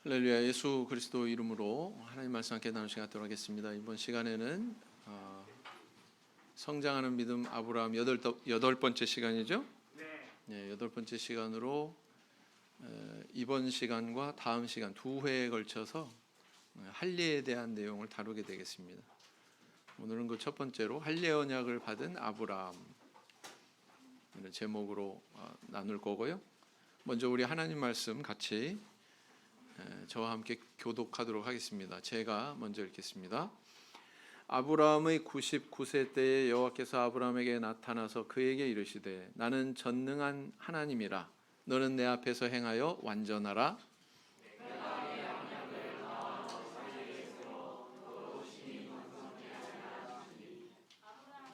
할렐루야. 예수 그리스도 이름으로 하나님 말씀 함께 나누는 시간 갖도록 하겠습니다. 이번 시간에는 성장하는 믿음 아브라함 여덟 번째 시간이죠. 네, 여덟 번째 시간으로 이번 시간과 다음 시간 두 회에 걸쳐서 할례에 대한 내용을 다루게 되겠습니다. 오늘은 그 첫 번째로 할례 언약을 받은 아브라함 이런 제목으로 나눌 거고요. 먼저 우리 하나님 말씀 같이 저와 함께 교독하도록 하겠습니다. 제가 먼저 읽겠습니다. 아브라함의 99세 때에 여호와께서 아브라함에게 나타나서 그에게 이르시되 나는 전능한 하나님이라 너는 내 앞에서 행하여 완전하라.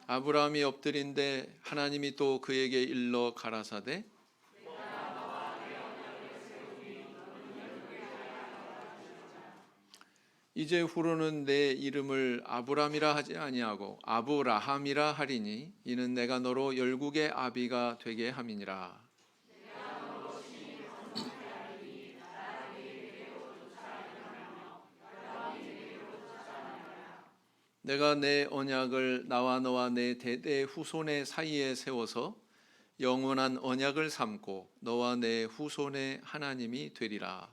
아브라함이 엎드린데 하나님이 또 그에게 일러 가라사대 이제 후로는 내 이름을 아브람이라 하지 아니하고 아브라함이라 하리니 이는 내가 너로 열국의 아비가 되게 함이니라. 내가 내 언약을 나와 너와 내 대대 후손의 사이에 세워서 영원한 언약을 삼고 너와 내 후손의 하나님이 되리라.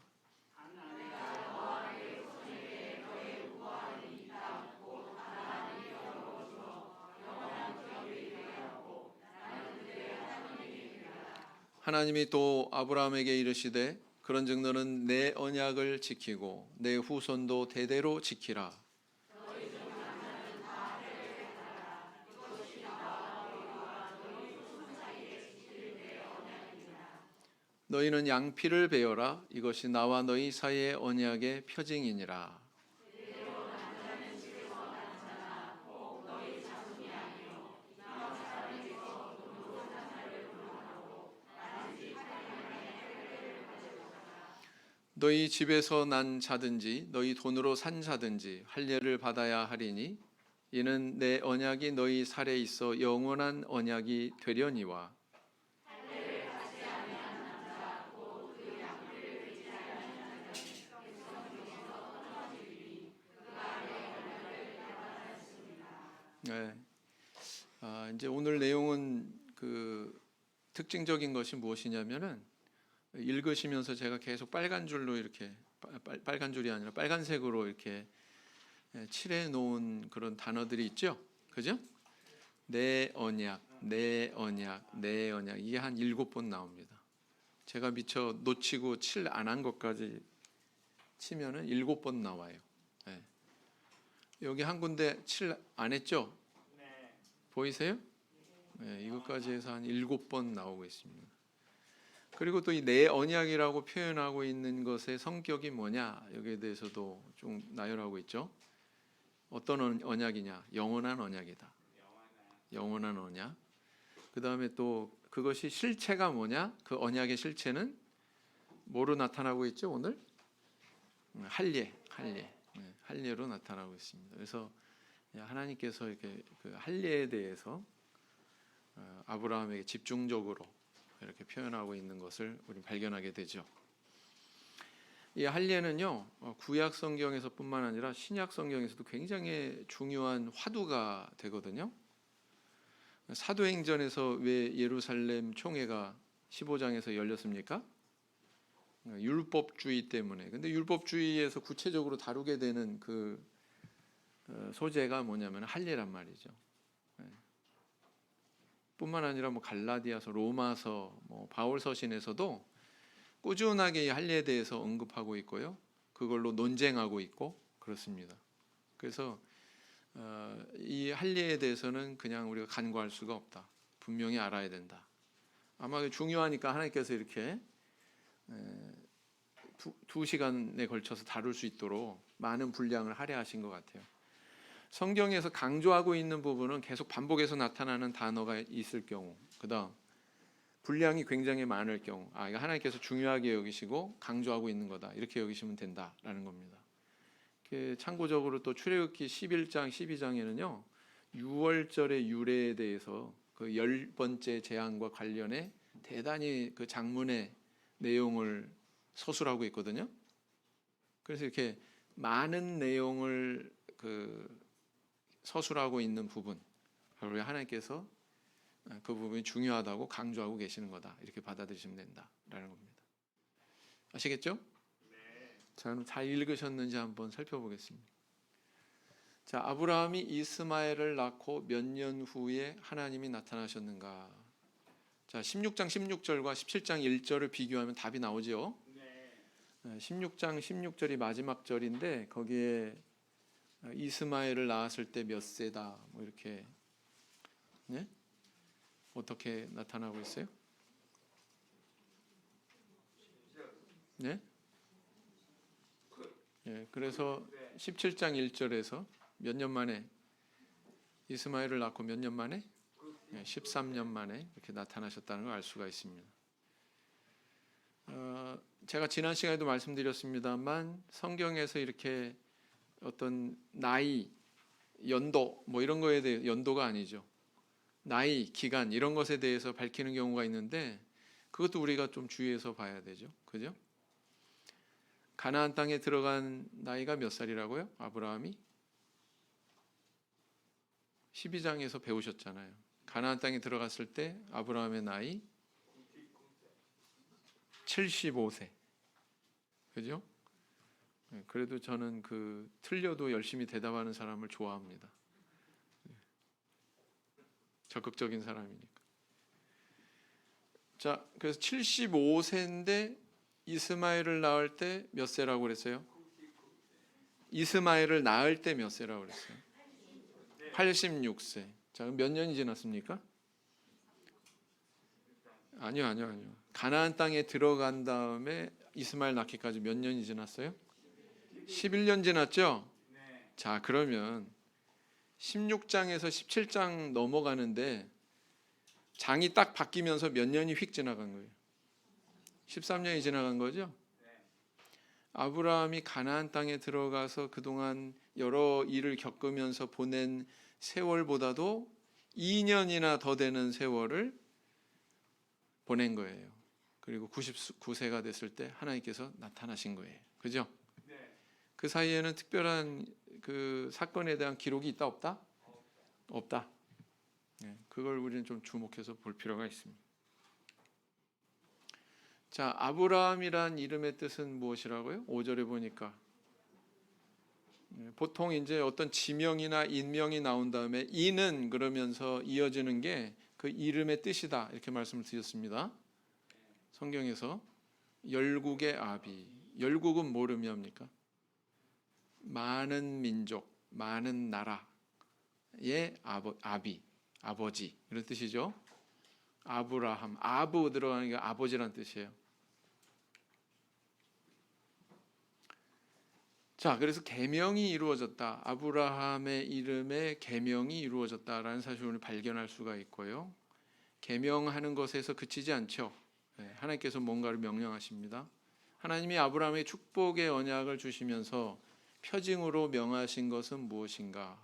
하나님이 또 아브라함에게 이르시되 그런즉 너는 내 언약을 지키고 내 후손도 대대로 지키라. 너희는 양피를 베어라. 이것이 나와 너희 사이의 언약의 표징이니라. 너희 집에서 난 자든지 너희 돈으로 산 자든지 할례를 받아야 하리니 이는 내 언약이 너희 살에 있어 영원한 언약이 되려니와. 네. 이제 오늘 내용은 그 특징적인 것이 무엇이냐면은 읽으시면서 제가 계속 빨간 줄로 이렇게 빨간 줄이 아니라 빨간색으로 이렇게 칠해 놓은 그런 단어들이 있죠. 그죠? 내 언약, 내 언약, 내 언약 이게 한 7번 나옵니다. 제가 미처 놓치고 칠 안 한 것까지 치면은 7번 나와요. 네. 여기 한 군데 칠 안 했죠? 네. 보이세요? 네, 이것까지 해서 한 7번 나오고 있습니다. 그리고 또 이 내 언약이라고 표현하고 있는 것의 성격이 뭐냐 여기에 대해서도 좀 나열하고 있죠. 어떤 언약이냐? 영원한 언약이다. 영원한 언약. 그 다음에 또 그것이 실체가 뭐냐? 그 언약의 실체는 뭐로 나타나고 있죠? 오늘 할례, 할례로 나타나고 있습니다. 그래서 하나님께서 이렇게 그 할례에 대해서 아브라함에게 집중적으로 이렇게 표현하고 있는 것을 우리 발견하게 되죠. 이 할례는요 구약 성경에서뿐만 아니라 신약 성경에서도 굉장히 중요한 화두가 되거든요. 사도행전에서 왜 예루살렘 총회가 15장에서 열렸습니까? 율법주의 때문에. 근데 율법주의에서 구체적으로 다루게 되는 그 소재가 뭐냐면 할례란 말이죠. 뿐만 아니라 뭐 갈라디아서, 로마서, 뭐 바울 서신에서도 꾸준하게 이 할례에 대해서 언급하고 있고요. 그걸로 논쟁하고 있고 그렇습니다. 그래서 이 할례에 대해서는 그냥 우리가 간과할 수가 없다. 분명히 알아야 된다. 아마 중요하니까 하나님께서 이렇게 두 시간에 걸쳐서 다룰 수 있도록 많은 분량을 할애하신 것 같아요. 성경에서 강조하고 있는 부분은 계속 반복해서 나타나는 단어가 있을 경우, 그다음 분량이 굉장히 많을 경우, 이거 하나님께서 중요하게 여기시고 강조하고 있는 거다 이렇게 여기시면 된다라는 겁니다. 참고적으로 또 출애굽기 11장, 12장에는요 6월절의 유래에 대해서 그 10번째 재앙과 관련해 대단히 그 장문의 내용을 서술하고 있거든요. 그래서 이렇게 많은 내용을 서술하고 있는 부분, 바로 하나님께서 그 부분이 중요하다고 강조하고 계시는 거다. 이렇게 받아들이시면 된다라는 겁니다. 아시겠죠? 자, 그럼 잘 읽으셨는지 한번 살펴보겠습니다. 자, 아브라함이 이스마엘을 낳고 몇 년 후에 하나님이 나타나셨는가? 자, 16장 16절과 17장 1절을 비교하면 답이 나오죠. 16장 16절이 마지막 절인데 거기에 이스마엘을 낳았을 때 몇 세다 뭐 이렇게 네? 어떻게 나타나고 있어요? 네? 예, 그래서 17장 1절에서 몇 년 만에 이스마엘을 낳고 몇 년 만에 13년 만에 이렇게 나타나셨다는 걸 알 수가 있습니다. 제가 지난 시간에도 말씀드렸습니다만 성경에서 이렇게 어떤 나이, 연도 뭐 이런 거에 대해 연도가 아니죠. 나이, 기간 이런 것에 대해서 밝히는 경우가 있는데 그것도 우리가 좀 주의해서 봐야 되죠. 그죠? 가나안 땅에 들어간 나이가 몇 살이라고요? 아브라함이 12장에서 배우셨잖아요. 가나안 땅에 들어갔을 때 아브라함의 나이 75세. 그죠? 그래도 저는 틀려도 열심히 대답하는 사람을 좋아합니다. 적극적인 사람이니까. 자, 그래서 75세인데 이스마엘을 낳을 때 몇 세라고 그랬어요? 이스마엘을 낳을 때 몇 세라고 그랬어요? 86세. 자, 그럼 몇 년이 지났습니까? 아니요. 가나안 땅에 들어간 다음에 이스마엘 낳기까지 몇 년이 지났어요? 11년 지났죠? 자, 그러면 16장에서 17장 넘어가는데 장이 딱 바뀌면서 몇 년이 휙 지나간 거예요? 13년이 지나간 거죠? 아브라함이 가나안 땅에 들어가서 그동안 여러 일을 겪으면서 보낸 세월보다도 2년이나 더 되는 세월을 보낸 거예요. 그리고 99세가 됐을 때 하나님께서 나타나신 거예요. 그죠? 그 사이에는 특별한 사건에 대한 기록이 있다 없다? 없다. 그걸 우리는 좀 주목해서 볼 필요가 있습니다. 자, 아브라함이란 이름의 뜻은 무엇이라고요? 5절에 보니까 보통 이제 어떤 지명이나 인명이 나온 다음에 이는 그러면서 이어지는 게 그 이름의 뜻이다 이렇게 말씀을 드렸습니다. 성경에서 열국의 아비, 열국은 뭘 의미합니까? 많은 민족, 많은 나라의 아비, 아버지 이런 뜻이죠. 아브라함, 아부 들어가는 게 아버지란 뜻이에요. 자, 그래서 계명이 이루어졌다. 아브라함의 이름에 계명이 이루어졌다라는 사실을 오늘 발견할 수가 있고요. 계명하는 것에서 그치지 않죠. 하나님께서 뭔가를 명령하십니다. 하나님이 아브라함의 축복의 언약을 주시면서 표징으로 명하신 것은 무엇인가?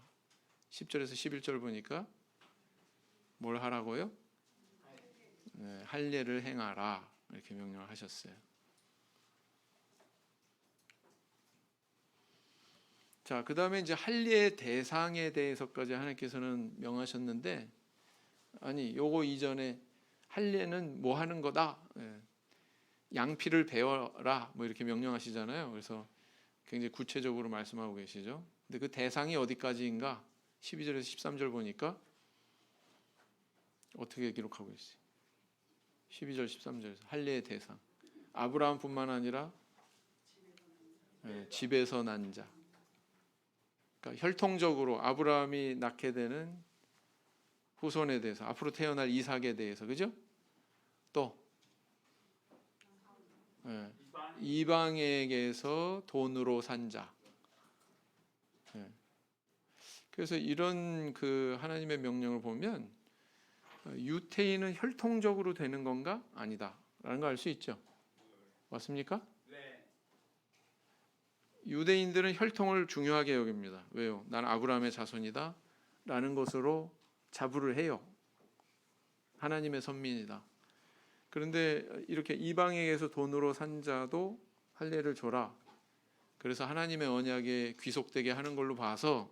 10절에서 11절 보니까 뭘 하라고요? 할례를 행하라 이렇게 명령을 하셨어요. 자, 그 다음에 이제 할례의 대상에 대해서까지 하나님께서는 명하셨는데, 아니, 요거 이전에 할례는 뭐 하는 거다? 양피를 베어라, 뭐 이렇게 명령하시잖아요. 그래서 굉장히 구체적으로 말씀하고 계시죠. 근데 그 대상이 어디까지인가? 12절에서 13절 보니까 어떻게 기록하고 있어요? 12절, 13절에서 할례의 대상. 아브라함뿐만 아니라 집에서 난 자. 그러니까 혈통적으로 아브라함이 낳게 되는 후손에 대해서, 앞으로 태어날 이삭에 대해서, 그죠? 또 이방에게서 돈으로 산 자. 그래서 이런 하나님의 명령을 보면 유태인은 혈통적으로 되는 건가? 아니다라는 걸 알 수 있죠. 맞습니까? 유대인들은 혈통을 중요하게 여깁니다. 왜요? 난 아브라함의 자손이다 라는 것으로 자부를 해요. 하나님의 선민이다. 그런데 이렇게 이방에게서 돈으로 산 자도 할례를 줘라. 그래서 하나님의 언약에 귀속되게 하는 걸로 봐서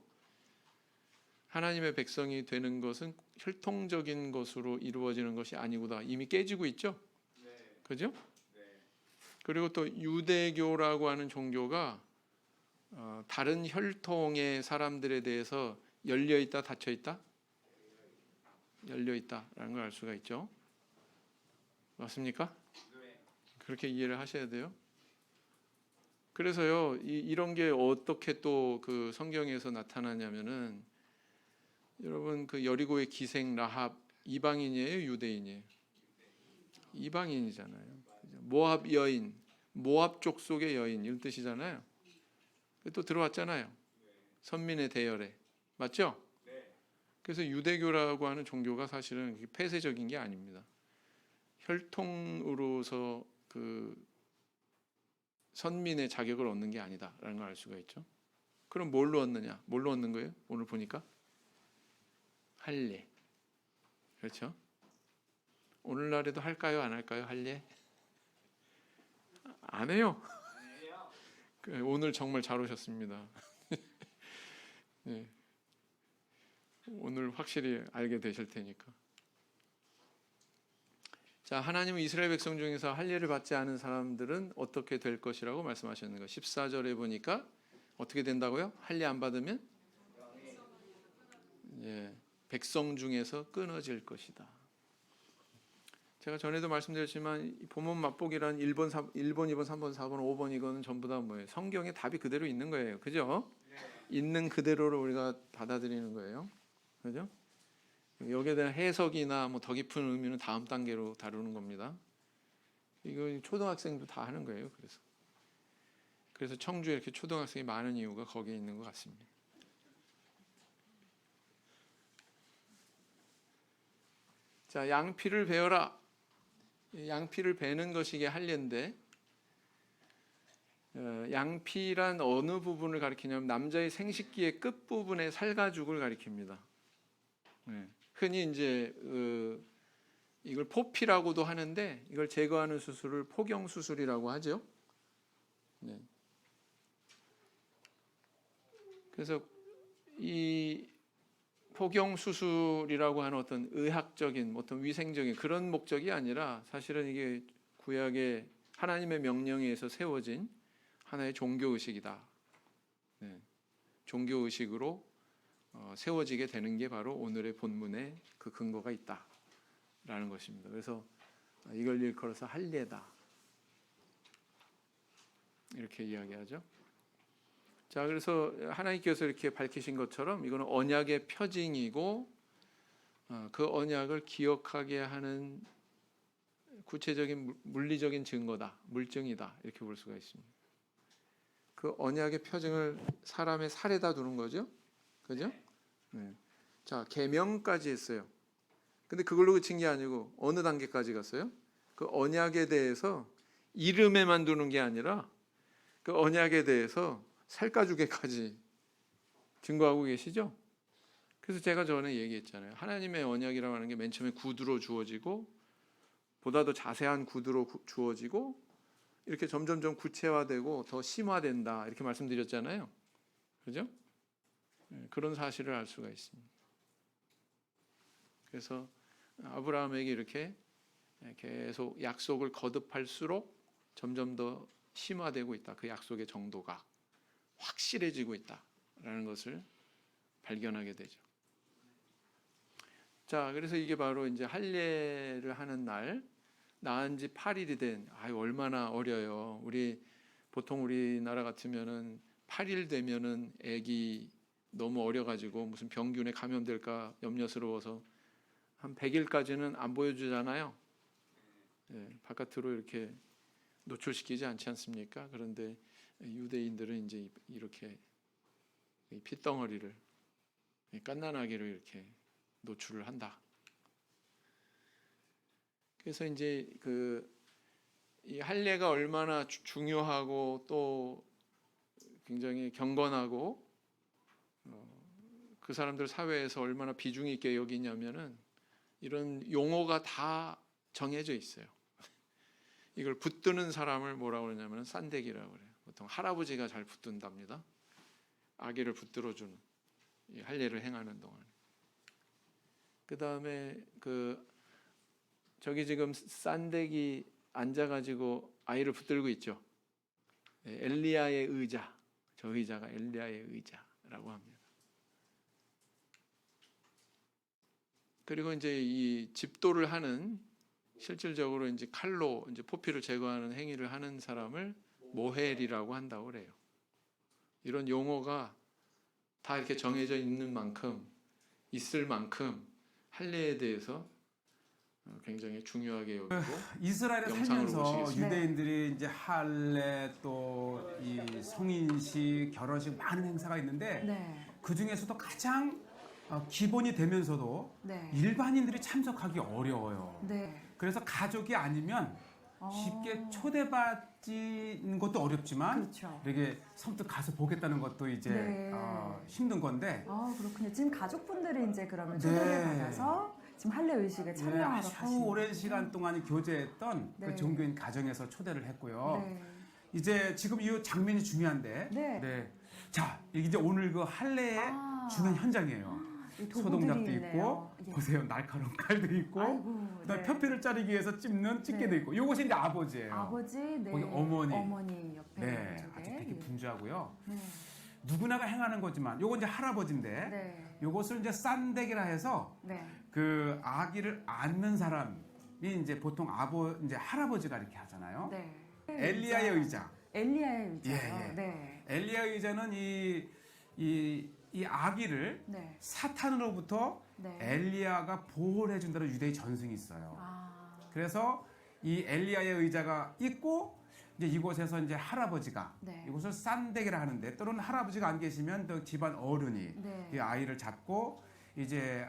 하나님의 백성이 되는 것은 혈통적인 것으로 이루어지는 것이 아니구나. 이미 깨지고 있죠. 그죠? 그리고 또 유대교라고 하는 종교가 다른 혈통의 사람들에 대해서 열려 있다, 닫혀 있다? 열려 있다라는 걸 알 수가 있죠. 맞습니까? 그렇게 이해를 하셔야 돼요. 그래서요, 이런 게 어떻게 또 그 성경에서 나타나냐면은 여러분 그 여리고의 기생 라합 이방인이에요, 유대인이에요? 이방인이잖아요. 모압 여인, 모압 족속의 여인 이런 뜻이잖아요. 또 들어왔잖아요. 선민의 대열에. 맞죠? 그래서 유대교라고 하는 종교가 사실은 폐쇄적인 게 아닙니다. 혈통으로서 그 선민의 자격을 얻는 게 아니다라는 걸 알 수가 있죠. 그럼 뭘로 얻느냐? 뭘로 얻는 거예요? 오늘 보니까 할례. 그렇죠? 오늘날에도 할까요? 안 할까요? 할례? 안 해요. 오늘 정말 잘 오셨습니다. 네. 오늘 확실히 알게 되실 테니까. 자, 하나님은 이스라엘 백성 중에서 할례를 받지 않은 사람들은 어떻게 될 것이라고 말씀하셨는 거. 14절에 보니까 어떻게 된다고요? 할례 안 받으면 백성 중에서 끊어질 것이다. 제가 전에도 말씀드렸지만 본문 맛보기란 1번, 2번, 3번, 4번, 5번 이거는 전부 다 뭐예요? 성경에 답이 그대로 있는 거예요. 그죠? 있는 그대로를 우리가 받아들이는 거예요. 그죠? 여기에 대한 해석이나 뭐 더 깊은 의미는 다음 단계로 다루는 겁니다. 이거 초등학생도 다 하는 거예요. 그래서 청주에 이렇게 초등학생이 많은 이유가 거기에 있는 것 같습니다. 자, 양피를 베어라. 양피를 베는 것이 이게 할례인데, 양피란 어느 부분을 가리키냐면 남자의 생식기의 끝 부분의 살가죽을 가리킵니다. 흔히 이제 이걸 포피라고도 하는데 이걸 제거하는 수술을 포경 수술이라고 하죠. 그래서 이 포경 수술이라고 하는 어떤 의학적인, 어떤 위생적인 그런 목적이 아니라 사실은 이게 구약의 하나님의 명령에 의해서 세워진 하나의 종교 의식이다. 종교 의식으로 세워지게 되는 게 바로 오늘의 본문에 그 근거가 있다라는 것입니다. 그래서 이걸 일컬어서 할례다 이렇게 이야기하죠. 자, 그래서 하나님께서 이렇게 밝히신 것처럼 이거는 언약의 표징이고 그 언약을 기억하게 하는 구체적인 물리적인 증거다, 물증이다 이렇게 볼 수가 있습니다. 그 언약의 표징을 사람의 살에다 두는 거죠, 그죠? 자, 계명까지 했어요. 근데 그걸로 그친 게 아니고 어느 단계까지 갔어요? 그 언약에 대해서 이름에만 두는 게 아니라 그 언약에 대해서 살가죽에까지 증거하고 계시죠? 그래서 제가 전에 얘기했잖아요. 하나님의 언약이라고 하는 게 맨 처음에 구두로 주어지고 보다 더 자세한 구두로 주어지고 이렇게 점점점 구체화되고 더 심화된다 이렇게 말씀드렸잖아요. 그죠? 그런 사실을 알 수가 있습니다. 그래서 아브라함에게 이렇게 계속 약속을 거듭할수록 점점 더 심화되고 있다. 그 약속의 정도가 확실해지고 있다라는 것을 발견하게 되죠. 자, 그래서 이게 바로 이제 할례를 하는 날, 낳은 지 8일이 된, 얼마나 어려요. 보통 우리나라 같으면은 8일 되면은 아기 너무 어려가지고 무슨 병균에 감염될까 염려스러워서 한 100일까지는 안 보여주잖아요. 바깥으로 이렇게 노출시키지 않지 않습니까? 그런데 유대인들은 이제 이렇게 핏덩어리를 갓난아기로 이렇게 노출을 한다. 그래서 이제 이 할례가 얼마나 중요하고 또 굉장히 경건하고 그 사람들 사회에서 얼마나 비중 있게 여기냐면은 이런 용어가 다 정해져 있어요. 이걸 붙드는 사람을 뭐라고 그러냐면 싼데기라고 그래요. 보통 할아버지가 잘 붙든답니다. 아기를 붙들어주는 이 할례를 행하는 동안. 그 다음에 저기 지금 싼데기 앉아가지고 아이를 붙들고 있죠. 엘리야의 의자, 저 의자가 엘리야의 의자라고 합니다. 그리고 이제 이 집도를 하는 실질적으로 이제 칼로 이제 포피를 제거하는 행위를 하는 사람을 모헬이라고 한다고 그래요. 이런 용어가 다 이렇게 정해져 있는 만큼 있을 만큼 할례에 대해서 굉장히 중요하게 여기고 이스라엘에 영상으로 살면서 보시겠습니다. 유대인들이 이제 할례 또 이 성인식, 결혼식 많은 행사가 있는데 네. 그 중에서도 가장 기본이 되면서도 네. 일반인들이 참석하기 어려워요. 네. 그래서 가족이 아니면 쉽게 초대받는 것도 어렵지만 그렇죠. 이렇게 선뜻 가서 보겠다는 것도 이제 네. 힘든 건데 그렇군요. 지금 가족분들이 이제 그러면 초대를 네. 받아서 지금 할례 의식에 참여하러 아주 가시는 오랜 시간 동안 교제했던 네. 그 종교인 가정에서 초대를 했고요. 네. 이제 지금 이 장면이 중요한데, 네. 자 이제 오늘 그 할례의 중요한 현장이에요. 이 소동작도 도구들이 있고, 있네요. 예. 보세요 날카로운 칼도 있고, 아이고, 그다음에 네. 표피를 자르기 위해서 찝는 집게도 네. 있고, 이것이 이제 아버지예요. 아버지, 네. 거기 어머니. 옆에 네, 쪽에. 아주 되게 예. 분주하고요. 네. 누구나가 행하는 거지만, 요거 이제 할아버지인데, 네. 요것을 이제 싼데기라 해서 네. 그 아기를 안는 사람이 이제 보통 이제 할아버지가 이렇게 하잖아요. 네. 엘리야의 의자. 엘리야의 의자요. 예, 예. 네. 엘리야의 의자는 이 아기를 네. 사탄으로부터 네. 엘리야가 보호를 해준다는 유대의 전승이 있어요. 아. 그래서 이 엘리야의 의자가 있고 이제 이곳에서 이제 할아버지가 네. 이곳을 싼데기라 하는데 또는 할아버지가 안 계시면 또 집안 어른이 네. 이 아이를 잡고 이제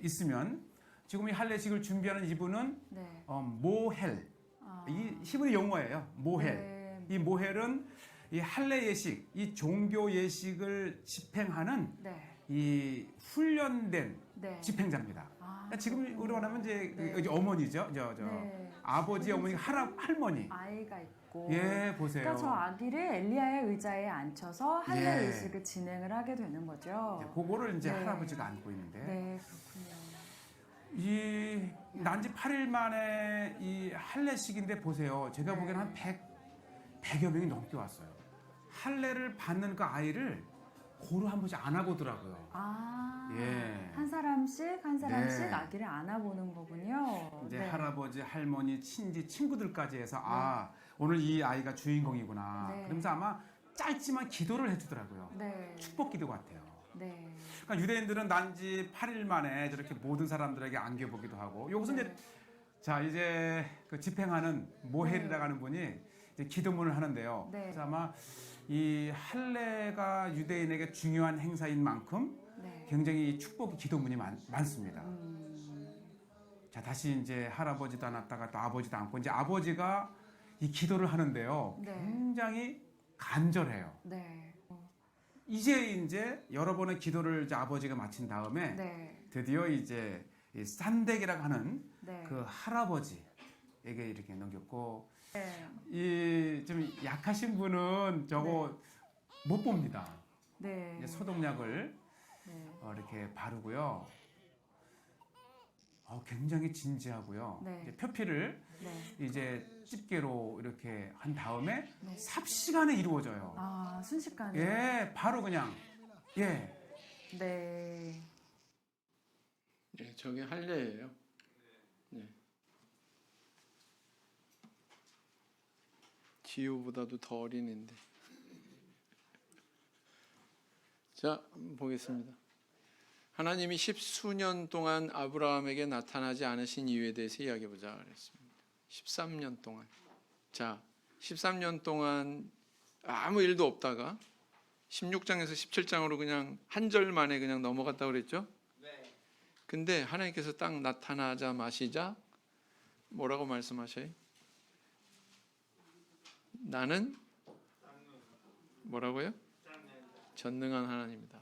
있으면 지금 이 할례식을 준비하는 이분은 네. 모헬 아. 이 히브리 용어예요. 모헬. 네. 이 모헬은 이 할례 예식, 이 종교 예식을 집행하는 네. 이 훈련된 네. 집행자입니다. 아, 지금 그렇군요. 우리가 하면 이제 네. 이제 어머니죠. 네. 아버지, 어머니, 할머니. 아이가 있고. 예, 보세요. 그러니까 저 아기를 엘리야의 의자에 앉혀서 할례 예. 의식을 진행을 하게 되는 거죠. 그거를 이제 네. 할아버지가 안고 있는데 네, 그렇군요. 이 난지 8일 만에 이 할례식인데 보세요. 제가 네. 보기에는 한 100여 명이 넘게 왔어요. 할례를 받는 그 아이를 고루 한 번씩 안아보더라고요. 아, 예. 한 사람씩 네. 아기를 안아보는 거군요. 이제 네. 할아버지, 할머니, 친지, 친구들까지 해서 오늘 이 아이가 주인공이구나. 네. 그러면서 아마 짧지만 기도를 해주더라고요. 네. 축복 기도 같아요. 네. 그러니까 유대인들은 난지 8일 만에 저렇게 모든 사람들에게 안겨보기도 하고 여기서 네. 이제 자 이제 그 집행하는 모헬이라고 하는 분이 이제 기도문을 하는데요. 네. 그래서 아마 이 할례가 유대인에게 중요한 행사인 만큼 네. 굉장히 축복의 기도문이 많습니다. 자 다시 이제 할아버지도 안았다가 또 아버지도 안고 이제 아버지가 이 기도를 하는데요. 네. 굉장히 간절해요. 네. 이제 여러 번의 기도를 이제 아버지가 마친 다음에 네. 드디어 이제 이 싼데기라고 하는 네. 그 할아버지에게 이렇게 넘겼고 네. 이 좀 약하신 분은 저거 못 봅니다. 네. 이제 소독약을 네. 이렇게 바르고요. 굉장히 진지하고요. 네. 이제 표피를 네. 이제 집게로 이렇게 한 다음에 네. 삽시간에 이루어져요. 아, 순식간에. 예, 바로 그냥 예. 네. 네, 저게 할례예요. 네. 지우보다도 더 어린인데. 자, 한번 보겠습니다. 하나님이 십수년 동안 아브라함에게 나타나지 않으신 이유에 대해서 이야기해보자 그랬습니다. 13년 동안. 자, 13년 동안 아무 일도 없다가 16장에서 17장으로 그냥 한 절 만에 그냥 넘어갔다고 그랬죠? 근데 하나님께서 딱 나타나자 마시자 뭐라고 말씀하셔요? 나는 뭐라고요? 전능한 하나님이다.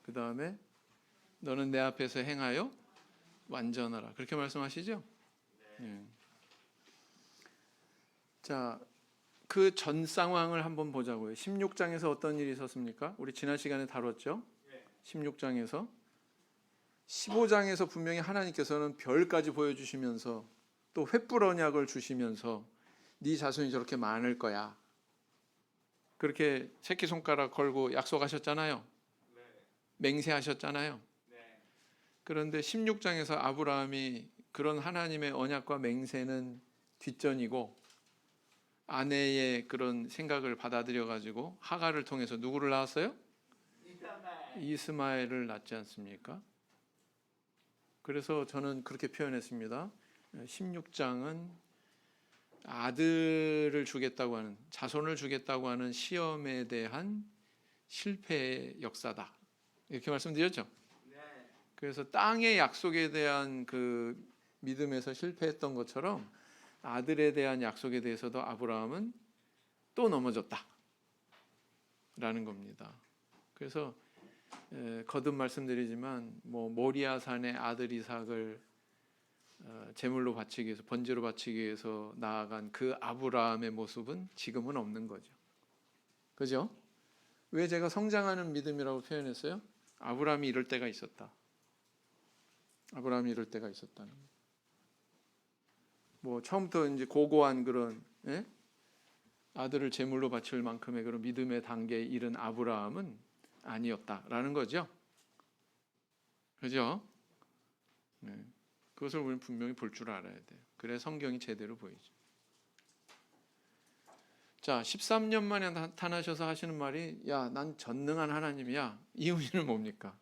그 다음에 너는 내 앞에서 행하여 완전하라. 그렇게 말씀하시죠? 네. 자, 그 전 상황을 한번 보자고요. 16장에서 어떤 일이 있었습니까? 우리 지난 시간에 다뤘죠. 16장에서 15장에서 분명히 하나님께서는 별까지 보여주시면서 또 횃불 언약을 주시면서 네 자손이 저렇게 많을 거야. 그렇게 새끼손가락 걸고 약속하셨잖아요. 맹세하셨잖아요. 그런데 16장에서 아브라함이 그런 하나님의 언약과 맹세는 뒷전이고 아내의 그런 생각을 받아들여 가지고 하갈을 통해서 누구를 낳았어요? 이스마엘을 낳지 않습니까? 그래서 저는 그렇게 표현했습니다. 16장은 아들을 주겠다고 하는, 자손을 주겠다고 하는 시험에 대한 실패의 역사다. 이렇게 말씀드렸죠. 그래서 땅의 약속에 대한 그 믿음에서 실패했던 것처럼 아들에 대한 약속에 대해서도 아브라함은 또 넘어졌다 라는 겁니다. 그래서 거듭 말씀드리지만 뭐 모리아 산의 아들 이삭을 제물로 바치기 위해서, 번제로 바치기 위해서 나아간 그 아브라함의 모습은 지금은 없는 거죠. 그죠? 왜 제가 성장하는 믿음이라고 표현했어요? 아브라함이 이럴 때가 있었다. 아브라함이 이럴 때가 있었다는 거예요. 뭐 처음부터 이제 고고한 그런 아들을 제물로 바칠 만큼의 그런 믿음의 단계에 이른 아브라함은 아니었다라는 거죠. 그죠? 네. 그것을 우리는 분명히 볼 줄 알아야 돼요. 그래야 성경이 제대로 보이죠. 자, 13년 만에 나타나셔서 하시는 말이 야, 난 전능한 하나님이야. 이 의미는 뭡니까?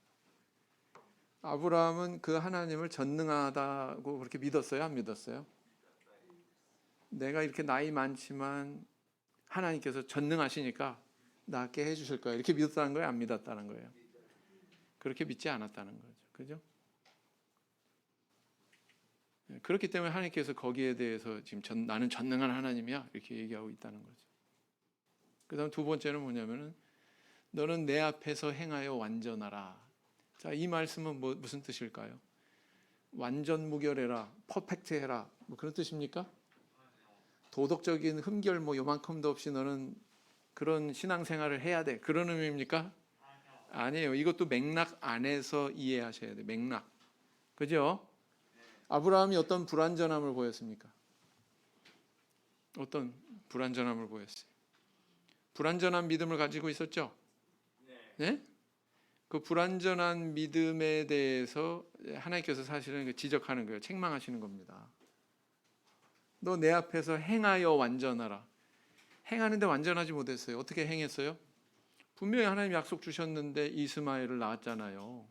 아브라함은 그 하나님을 전능하다고 그렇게 믿었어요? 안 믿었어요? 내가 이렇게 나이 많지만 하나님께서 전능하시니까 낫게 해주실 거야. 이렇게 믿었다는 거예요? 안 믿었다는 거예요? 그렇게 믿지 않았다는 거죠. 그죠? 그렇기 때문에 하나님께서 거기에 대해서 지금 나는 전능한 하나님이야 이렇게 얘기하고 있다는 거죠. 그 다음 두 번째는 뭐냐면은 너는 내 앞에서 행하여 완전하라. 자, 이 말씀은 무슨 뜻일까요? 완전 무결해라, 퍼펙트해라, 뭐 그런 뜻입니까? 도덕적인 흠결 뭐 요만큼도 없이 너는 그런 신앙생활을 해야 돼, 그런 의미입니까? 아니에요. 이것도 맥락 안에서 이해하셔야 돼요. 맥락. 그죠? 아브라함이 어떤 불완전함을 보였습니까? 어떤 불완전함을 보였어요? 불완전한 믿음을 가지고 있었죠? 네? 그 불완전한 믿음에 대해서 하나님께서 사실은 지적하는 거예요. 책망하시는 겁니다. 너 내 앞에서 행하여 완전하라. 행하는데 완전하지 못했어요. 어떻게 행했어요? 분명히 하나님 약속 주셨는데 이스마엘을 낳았잖아요.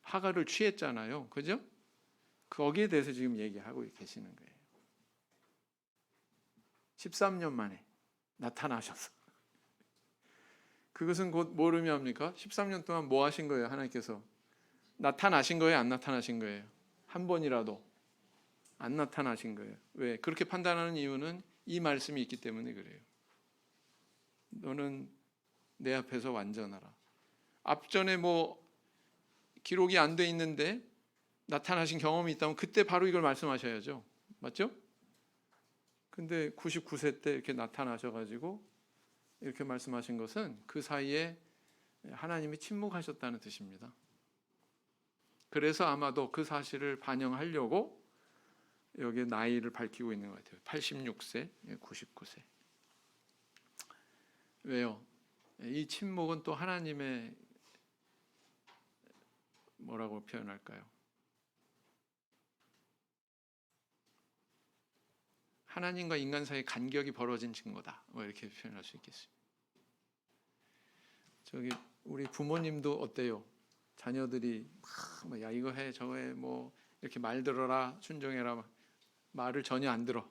하갈을 취했잖아요. 그죠? 거기에 대해서 지금 얘기하고 계시는 거예요. 13년 만에 나타나셔서. 그것은 곧 뭘 의미합니까? 13년 동안 뭐 하신 거예요? 하나님께서 나타나신 거예요? 안 나타나신 거예요? 한 번이라도 안 나타나신 거예요. 왜? 그렇게 판단하는 이유는 이 말씀이 있기 때문에 그래요. 너는 내 앞에서 완전하라. 앞전에 뭐 기록이 안 돼 있는데 나타나신 경험이 있다면 그때 바로 이걸 말씀하셔야죠. 맞죠? 근데 99세 때 이렇게 나타나셔가지고 이렇게 말씀하신 것은 그 사이에 하나님이 침묵하셨다는 뜻입니다. 그래서 아마도 그 사실을 반영하려고 여기에 나이를 밝히고 있는 것 같아요. 86세, 99세. 왜요? 이 침묵은 또 하나님의 뭐라고 표현할까요? 하나님과 인간 사이에 간격이 벌어진 증거다. 뭐 이렇게 표현할 수 있겠습니다. 저기 우리 부모님도 어때요? 자녀들이 막 야 이거 해 저거 해 뭐 이렇게 말 들어라 순종해라 말을 전혀 안 들어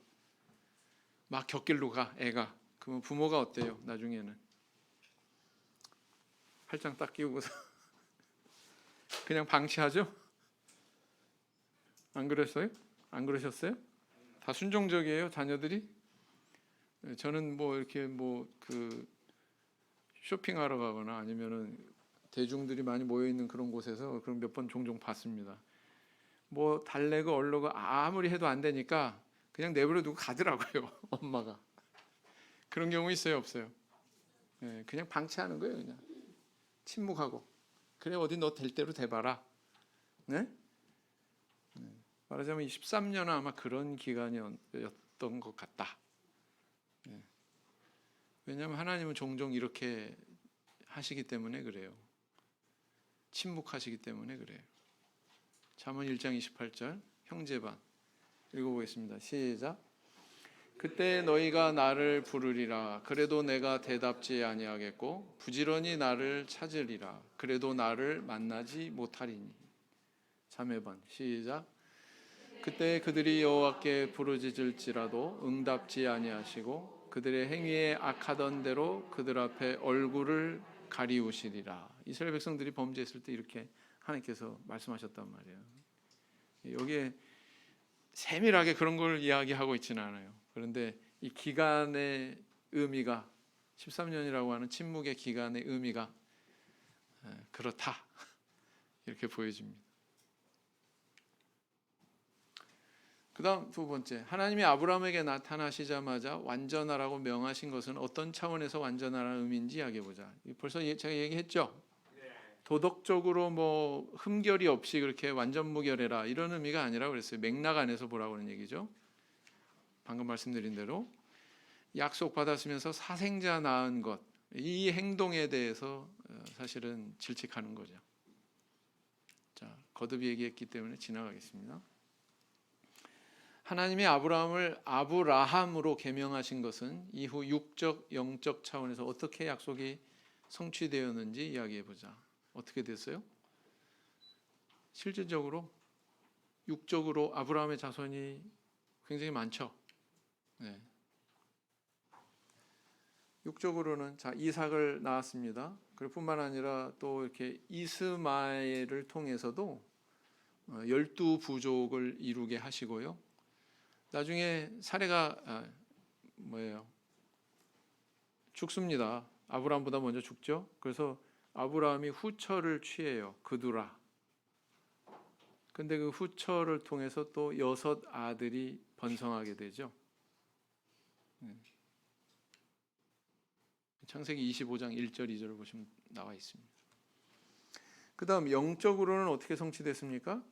막 곁길로 가 애가. 그러면 부모가 어때요? 나중에는 팔짱 딱 끼우고서 그냥 방치하죠? 안 그랬어요? 안 그러셨어요? 다 순종적이에요, 자녀들이? 저는 뭐 이렇게 뭐 그 쇼핑하러 가거나 아니면은 대중들이 많이 모여 있는 그런 곳에서 그런 몇 번 종종 봤습니다. 뭐 달래고 얼르고 아무리 해도 안 되니까 그냥 내버려 두고 가더라고요, 엄마가. 그런 경우 있어요, 없어요? 네, 그냥 방치하는 거예요, 그냥 침묵하고. 그래 어디 너 될 대로 돼봐라. 네? 말하자면 13년은 아마 그런 기간이었던 것 같다. 네. 왜냐하면 하나님은 종종 이렇게 하시기 때문에 그래요. 침묵하시기 때문에 그래요. 잠언 1장 28절 형제반 읽어보겠습니다. 시작. 그때 너희가 나를 부르리라. 그래도 내가 대답지 아니하겠고 부지런히 나를 찾으리라. 그래도 나를 만나지 못하리니. 자매반 시작. 그때 그들이 여호와께 부르짖을지라도 응답지 아니하시고 그들의 행위에 악하던 대로 그들 앞에 얼굴을 가리우시리라. 이스라엘 백성들이 범죄했을 때 이렇게 하나님께서 말씀하셨단 말이에요. 여기에 세밀하게 그런 걸 이야기하고 있지는 않아요. 그런데 이 기간의 의미가 13년이라고 하는 침묵의 기간의 의미가 그렇다 이렇게 보여집니다. 그 다음 두 번째, 하나님이 아브라함에게 나타나시자마자 완전하라고 명하신 것은 어떤 차원에서 완전하라는 의미인지 이야기해보자. 벌써 제가 얘기했죠. 도덕적으로 뭐 흠결이 없이 그렇게 완전 무결해라 이런 의미가 아니라 그랬어요. 맥락 안에서 보라고 하는 얘기죠. 방금 말씀드린 대로 약속 받았으면서 사생자 낳은 것, 이 행동에 대해서 사실은 질책하는 거죠. 자, 거듭 얘기했기 때문에 지나가겠습니다. 하나님이 아브라함을 아브라함으로 계명하신 것은 이후 육적, 영적 차원에서 어떻게 약속이 성취되었는지 이야기해보자. 어떻게 됐어요? 실질적으로 육적으로 아브라함의 자손이 굉장히 많죠. 네. 육적으로는 자 이삭을 낳았습니다. 그럴 뿐만 아니라 또 이렇게 이스마엘을 통해서도 12부족을 이루게 하시고요. 나중에 사례가 죽습니다. 아브라함보다 먼저 죽죠. 그래서 아브라함이 후처를 취해요. 그두라. 근데 그 후처를 통해서 또 6 아들이 번성하게 되죠. 창세기 25장 1절 2절을 보시면 나와 있습니다. 그 다음 영적으로는 어떻게 성취됐습니까?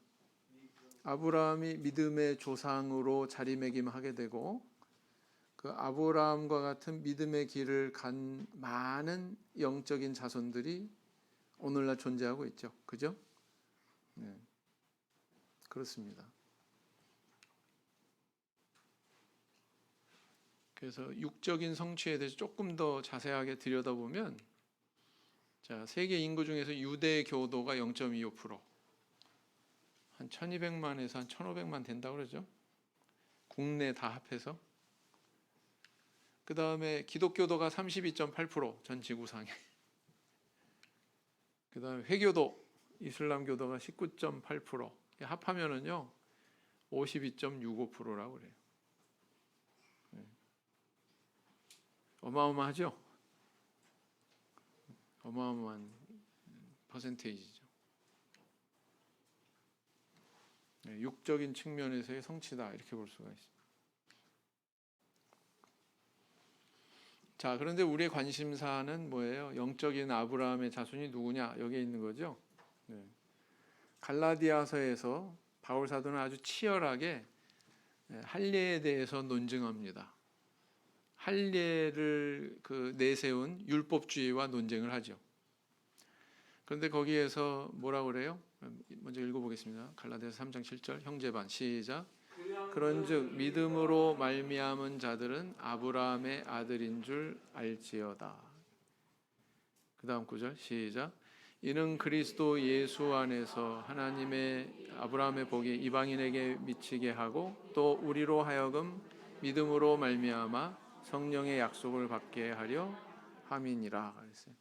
아브라함이 믿음의 조상으로 자리매김하게 되고 그 아브라함과 같은 믿음의 길을 간 많은 영적인 자손들이 오늘날 존재하고 있죠. 그죠? 네. 그렇습니다. 그래서 육적인 성취에 대해서 조금 더 자세하게 들여다보면 자, 세계 인구 중에서 유대 교도가 0.25%, 한 1200만에서 한 1500만 된다고 그러죠. 국내 다 합해서. 그 다음에 기독교도가 32.8% 전 지구상에. 그 다음에 회교도, 이슬람교도가 19.8%, 합하면은요 52.65%라고 그래요. 어마어마하죠. 어마어마한 퍼센테이지죠. 육적인 측면에서의 성취다 이렇게 볼 수가 있습니다. 자, 그런데 우리의 관심사는 뭐예요? 영적인 아브라함의 자손이 누구냐? 여기에 있는 거죠. 네. 갈라디아서에서 바울 사도는 아주 치열하게 할례에 대해서 논증합니다. 할례를 내세운 율법주의와 논쟁을 하죠. 그런데 거기에서 뭐라고 그래요? 먼저 읽어보겠습니다. 갈라디아서 3장 7절 형제반 시작. 그런즉 믿음으로 말미암은 자들은 아브라함의 아들인 줄 알지어다. 그 다음 구절 시작. 이는 그리스도 예수 안에서 하나님의 아브라함의 복이 이방인에게 미치게 하고 또 우리로 하여금 믿음으로 말미암아 성령의 약속을 받게 하려 함이니라. 그랬어요.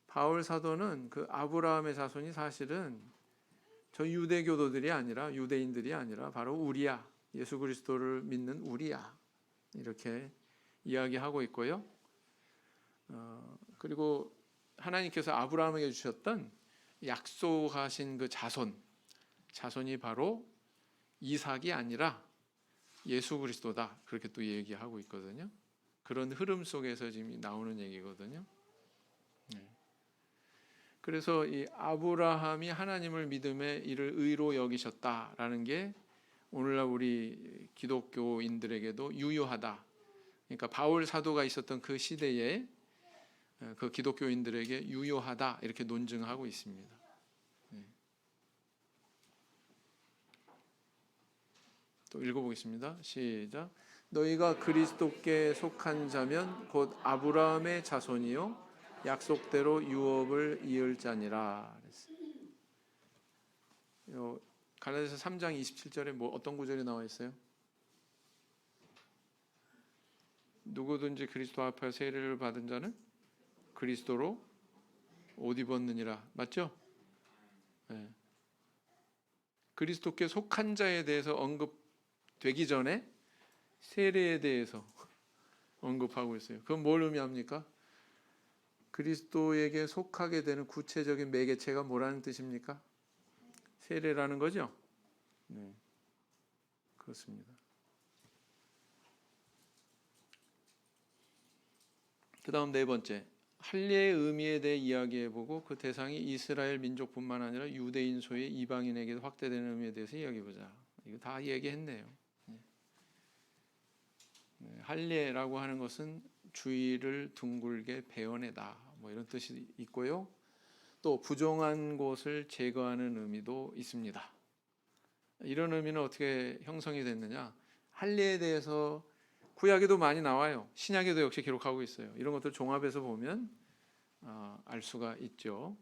바울 사도는 그 아브라함의 자손이 사실은 저 유대교도들이 아니라 유대인들이 아니라 바로 우리야, 예수 그리스도를 믿는 우리야 이렇게 이야기하고 있고요. 그리고 하나님께서 아브라함에게 주셨던 약속하신 그 자손이 바로 이삭이 아니라 예수 그리스도다 그렇게 또 얘기하고 있거든요. 그런 흐름 속에서 지금 나오는 얘기거든요. 네. 그래서 이 아브라함이 하나님을 믿음에 이를 의로 여기셨다라는 게 오늘날 우리 기독교인들에게도 유효하다. 그러니까 바울 사도가 있었던 그 시대에 그 기독교인들에게 유효하다 이렇게 논증하고 있습니다. 네. 또 읽어보겠습니다. 시작. 너희가 그리스도께 속한 자면 곧 아브라함의 자손이요 약속대로 유업을 이을 자니라. 갈라디아서 3장 27절에 뭐 어떤 구절이 나와 있어요? 누구든지 그리스도 앞에 세례를 받은 자는 그리스도로 옷 입었느니라. 맞죠? 네. 그리스도께 속한 자에 대해서 언급되기 전에 세례에 대해서 언급하고 있어요. 그건 뭘 의미합니까? 그리스도에게 속하게 되는 구체적인 매개체가 뭐라는 뜻입니까? 세례라는 거죠? 네, 그렇습니다. 그 다음 네 번째, 할례의 의미에 대해 이야기해보고 그 대상이 이스라엘 민족뿐만 아니라 유대인 소위 이방인에게도 확대되는 의미에 대해서 이야기해보자. 이거 다 얘기했네요. 할례라고 하는 것은 주의를 둥글게 베어내다 뭐 이런 뜻이 있고요. 또 부정한 것을 제거하는 의미도 있습니다. 이런 의미는 어떻게 형성이 됐느냐? 할례에 대해서 구약에도 많이 나와요. 신약에도 역시 기록하고 있어요. 이런 것들 종합해서 보면 알 수가 있죠.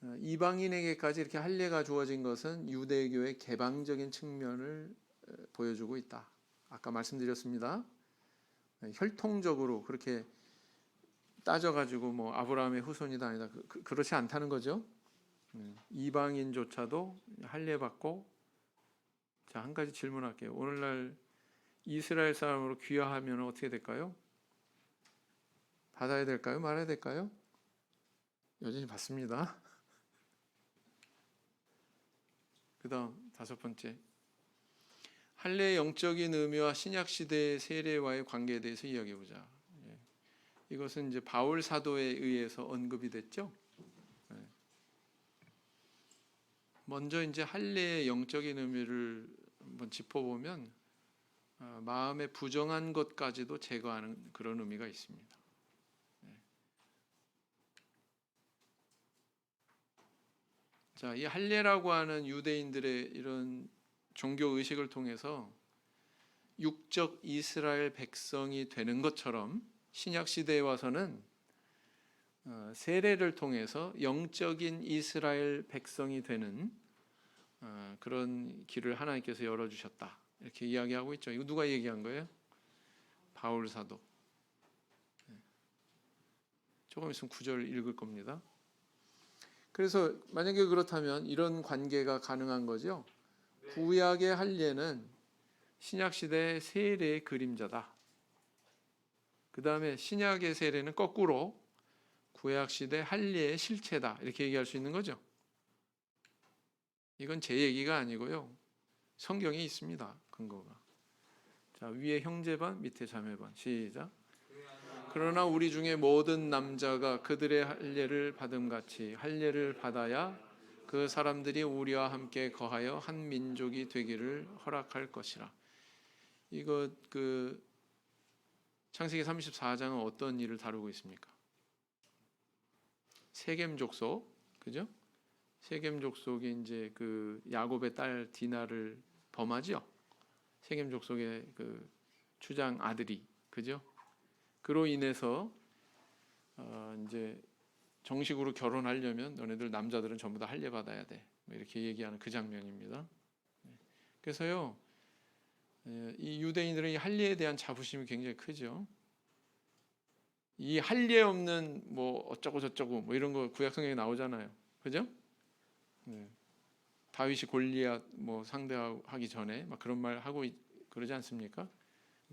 이방인에게까지 이렇게 할례가 주어진 것은 유대교의 개방적인 측면을 보여주고 있다. 아까 말씀드렸습니다. 혈통적으로 그렇게 따져가지고 뭐 아브라함의 후손이다 아니다 그렇지 않다는 거죠. 이방인조차도 할례 받고. 자, 한 가지 질문할게요. 오늘날 이스라엘 사람으로 귀화하면 어떻게 될까요? 받아야 될까요? 말아야 될까요? 여전히 받습니다. 그 다음 다섯 번째, 할례의 영적인 의미와 신약 시대의 세례와의 관계에 대해서 이야기해 보자. 이것은 이제 바울 사도에 의해서 언급이 됐죠. 먼저 이제 할례의 영적인 의미를 한번 짚어보면 마음에 부정한 것까지도 제거하는 그런 의미가 있습니다. 자, 이 할례라고 하는 유대인들의 이런 종교 의식을 통해서 육적 이스라엘 백성이 되는 것처럼 신약 시대에 와서는 세례를 통해서 영적인 이스라엘 백성이 되는 그런 길을 하나님께서 열어주셨다. 이렇게 이야기하고 있죠. 이거 누가 얘기한 거예요? 바울 사도. 조금 있으면 9절 읽을 겁니다. 그래서 만약에 그렇다면 이런 관계가 가능한 거죠. 구약의 할례는 신약 시대의 세례의 그림자다. 그 다음에 신약의 세례는 거꾸로 구약 시대 할례의 실체다. 이렇게 얘기할 수 있는 거죠. 이건 제 얘기가 아니고요. 성경에 있습니다. 근거가. 자, 위에 형제반, 밑에 자매반. 시작. 그러나 우리 중에 모든 남자가 그들의 할례를 받음같이 할례를 받아야 그 사람들이 우리와 함께 거하여 한 민족이 되기를 허락할 것이라. 이거 그 창세기 34장은 어떤 일을 다루고 있습니까? 세겜 족속, 그죠? 세겜 족속이 이제 그 야곱의 딸 디나를 범하죠. 세겜 족속의 그 추장 아들이, 그죠? 그로 인해서 이제 정식으로 결혼하려면 너네들 남자들은 전부 다 할례 받아야 돼. 이렇게 얘기하는 그 장면입니다. 그래서요, 이 유대인들은 이 할례에 대한 자부심이 굉장히 크죠. 이 할례 없는 뭐 어쩌고 저쩌고 뭐 이런 거 구약 성경에 나오잖아요. 그죠? 다윗이 골리앗 뭐 상대하기 전에 막 그런 말 하고 그러지 않습니까?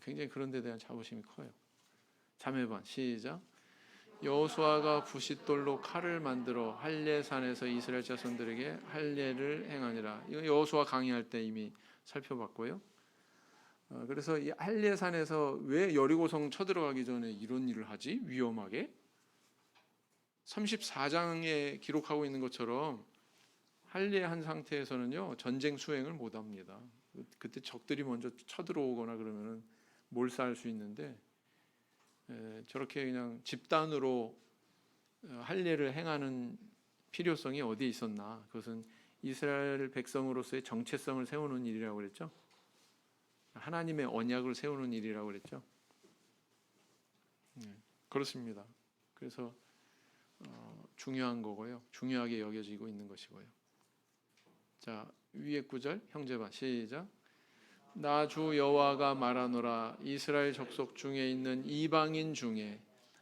굉장히 그런 데 대한 자부심이 커요. 자매반 시작. 여호수아가 부싯돌로 칼을 만들어 할례산에서 이스라엘 자손들에게 할례를 행하니라. 이거 여호수아 강의할 때 이미 살펴봤고요. 그래서 이 할례산에서 왜 여리고성 쳐들어가기 전에 이런 일을 하지? 위험하게? 34장에 기록하고 있는 것처럼 할례한 상태에서는요 전쟁 수행을 못 합니다. 그때 적들이 먼저 쳐들어오거나 그러면은 몰살할 수 있는데 저렇게 그냥 집단으로 할례를 행하는 필요성이 어디에 있었나? 그것은 이스라엘 백성으로서의 정체성을 세우는 일이라고 그랬죠. 하나님의 언약을 세우는 일이라고 그랬죠. 그렇습니다. 그래서 중요한 거고요. 중요하게 여겨지고 있는 것이고요. 자, 위에 구절 형제반 시작. 나 주 여호와가 말하노라. 이스라엘 족속 중에 있는 이방인 중에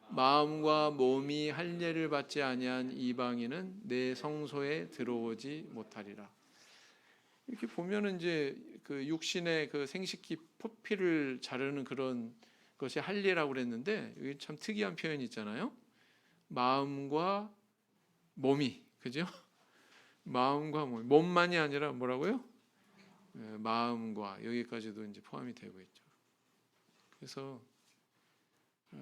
마음과 몸이 할례를 받지 아니한 이방인은 내 성소에 들어오지 못하리라. 이렇게 보면은 이제 그 육신의 그 생식기 포피를 자르는 그런 것이 할례라고 그랬는데 이게 참 특이한 표현이 있잖아요. 마음과 몸이, 그죠? 마음과 몸만이 아니라 뭐라고요? 마음과 여기까지도 이제 포함이 되고 있죠. 그래서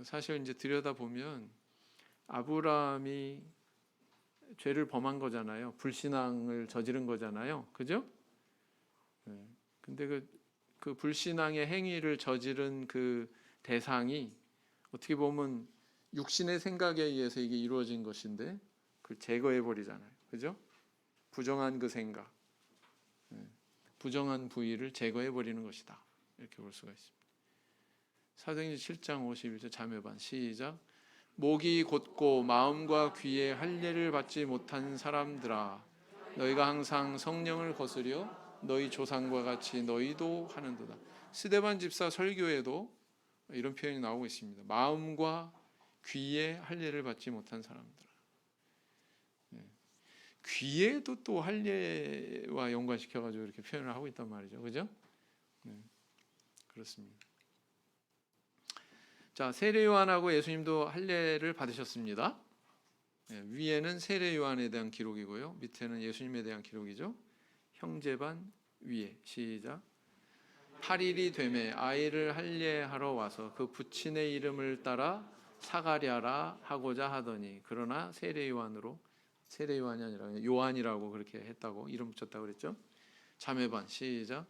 사실 이제 들여다 보면 아브라함이 죄를 범한 거잖아요. 불신앙을 저지른 거잖아요. 그죠? 근데 그 불신앙의 행위를 저지른 그 대상이 어떻게 보면 육신의 생각에 의해서 이게 이루어진 것인데 그걸 제거해 버리잖아요. 그죠? 부정한 그 생각, 부정한 부위를 제거해 버리는 것이다. 이렇게 볼 수가 있습니다. 사도행전 7장 51절 자매반 시작. 목이 곧고 마음과 귀에 할례를 받지 못한 사람들아, 너희가 항상 성령을 거스려 너희 조상과 같이 너희도 하는도다. 스데반 집사 설교에도 이런 표현이 나오고 있습니다. 마음과 귀에 할례를 받지 못한 사람들. 귀에도 또 할례와 연관시켜가지고 이렇게 표현을 하고 있단 말이죠, 그죠? 그렇습니다. 자, 세례 요한하고 예수님도 할례를 받으셨습니다. 위에는 세례 요한에 대한 기록이고요, 밑에는 예수님에 대한 기록이죠. 형제반 위에 시작. 8일이 되매 아이를 할례하러 와서 그 부친의 이름을 따라 사가랴라 하고자 하더니 그러나 세례 요한이 아니라 요한이라고 그렇게 했다고 이름 붙였다고 그랬죠. 자매반 시작.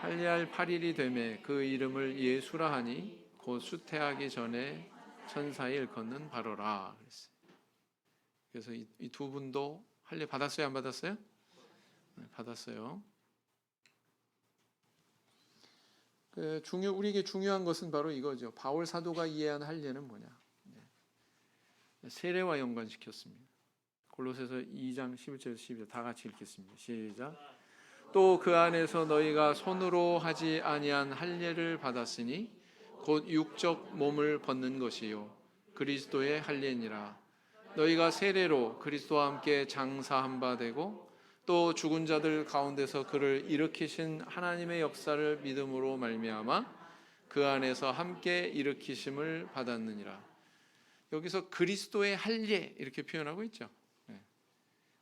할례할 8일이 되매 그 이름을 예수라 하니 곧 수태하기 전에 천사에 일컫는 바로라 그랬어요. 그래서 이 두 분도 할례 받았어요, 안 받았어요? 네, 받았어요. 우리에게 중요한 것은 바로 이거죠. 바울 사도가 이해한 할례는 뭐냐? 세례와 연관시켰습니다. 골로새서 2장 11절에서 12절 다 같이 읽겠습니다. 시작. 또 그 안에서 너희가 손으로 하지 아니한 할례를 받았으니 곧 육적 몸을 벗는 것이요 그리스도의 할례니라. 너희가 세례로 그리스도와 함께 장사한 바 되고 또 죽은 자들 가운데서 그를 일으키신 하나님의 역사를 믿음으로 말미암아 그 안에서 함께 일으키심을 받았느니라. 여기서 그리스도의 할례 이렇게 표현하고 있죠.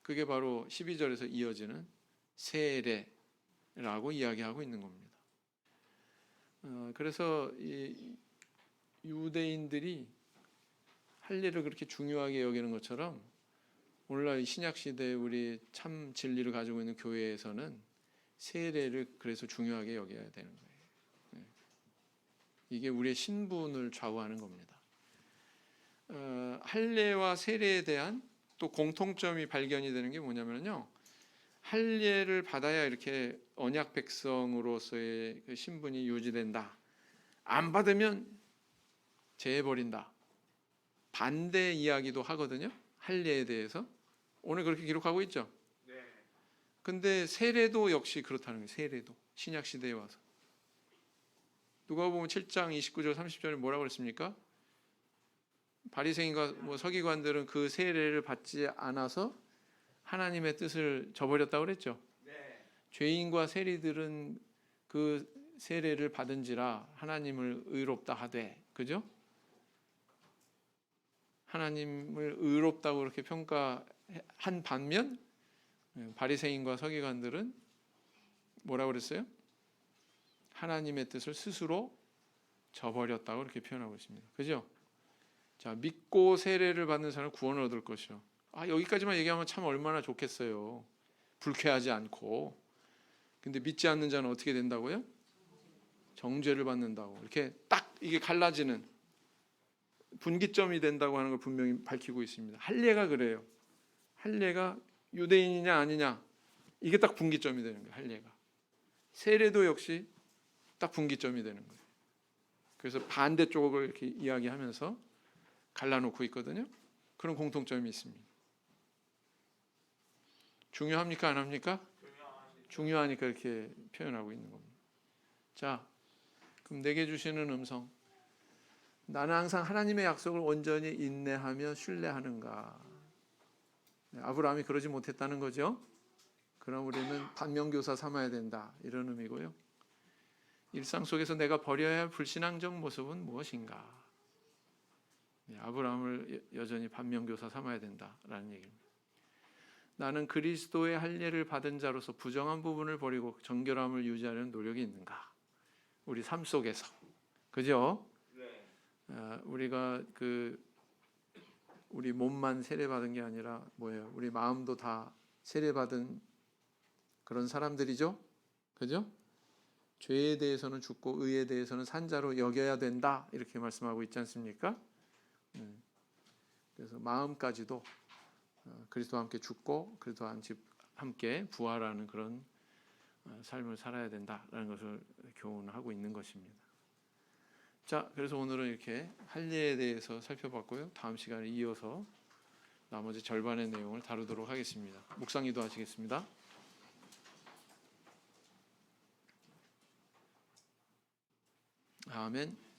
그게 바로 12절에서 이어지는 세례라고 이야기하고 있는 겁니다. 그래서 이 유대인들이 할례를 그렇게 중요하게 여기는 것처럼 오늘날 신약 시대에 우리 참 진리를 가지고 있는 교회에서는 세례를 그래서 중요하게 여겨야 되는 거예요. 이게 우리의 신분을 좌우하는 겁니다. 할례와 세례에 대한 또 공통점이 발견이 되는 게 뭐냐면요. 할례를 받아야 이렇게 언약 백성으로서의 그 신분이 유지된다. 안 받으면 제해버린다. 반대 이야기도 하거든요. 할례에 대해서. 오늘 그렇게 기록하고 있죠. 근데 세례도 역시 그렇다는 거예요. 세례도 신약 시대에 와서 누가복음 7장 29절 30절에 뭐라고 그랬습니까? 바리새인과 서기관들은 그 세례를 받지 않아서 하나님의 뜻을 저버렸다고 그랬죠. 죄인과 세리들은 그 세례를 받은지라 하나님을 의롭다 하되, 그죠? 하나님을 의롭다고 그렇게 평가한 반면 바리새인과 서기관들은 뭐라고 그랬어요? 하나님의 뜻을 스스로 저버렸다고 이렇게 표현하고 있습니다. 그죠? 자, 믿고 세례를 받는 사람은 구원을 얻을 것이요. 여기까지만 얘기하면 참 얼마나 좋겠어요. 불쾌하지 않고. 근데 믿지 않는 자는 어떻게 된다고요? 정죄를 받는다고. 이렇게 딱 이게 갈라지는 분기점이 된다고 하는 걸 분명히 밝히고 있습니다. 할례가 그래요. 할례가 유대인이냐 아니냐 이게 딱 분기점이 되는 거예요. 할례가. 세례도 역시 딱 분기점이 되는 거예요. 그래서 반대쪽을 이렇게 이야기하면서 갈라놓고 있거든요. 그런 공통점이 있습니다. 중요합니까 안 합니까? 중요하니까 이렇게 표현하고 있는 겁니다. 자, 그럼 내게 주시는 음성. 나는 항상 하나님의 약속을 온전히 인내하며 신뢰하는가? 아브라함이 그러지 못했다는 거죠. 그럼 우리는 반면교사 삼아야 된다 이런 의미고요. 일상 속에서 내가 버려야 할 불신앙적 모습은 무엇인가? 아브라함을 여전히 반면교사 삼아야 된다라는 얘기입니다. 나는 그리스도의 할례를 받은 자로서 부정한 부분을 버리고 정결함을 유지하려는 노력이 있는가? 우리 삶 속에서, 그죠? 우리가 우리 몸만 세례받은 게 아니라 뭐예요? 우리 마음도 다 세례받은 그런 사람들이죠, 그죠? 죄에 대해서는 죽고 의에 대해서는 산자로 여겨야 된다 이렇게 말씀하고 있지 않습니까? 그래서 마음까지도 그리스도와 함께 죽고 그리스도와 함께 부활하는 그런 삶을 살아야 된다라는 것을 교훈하고 있는 것입니다. 자, 그래서 오늘은 이렇게 할례에 대해서 살펴봤고요. 다음 시간에 이어서 나머지 절반의 내용을 다루도록 하겠습니다. 묵상 기도하시겠습니다. 아멘.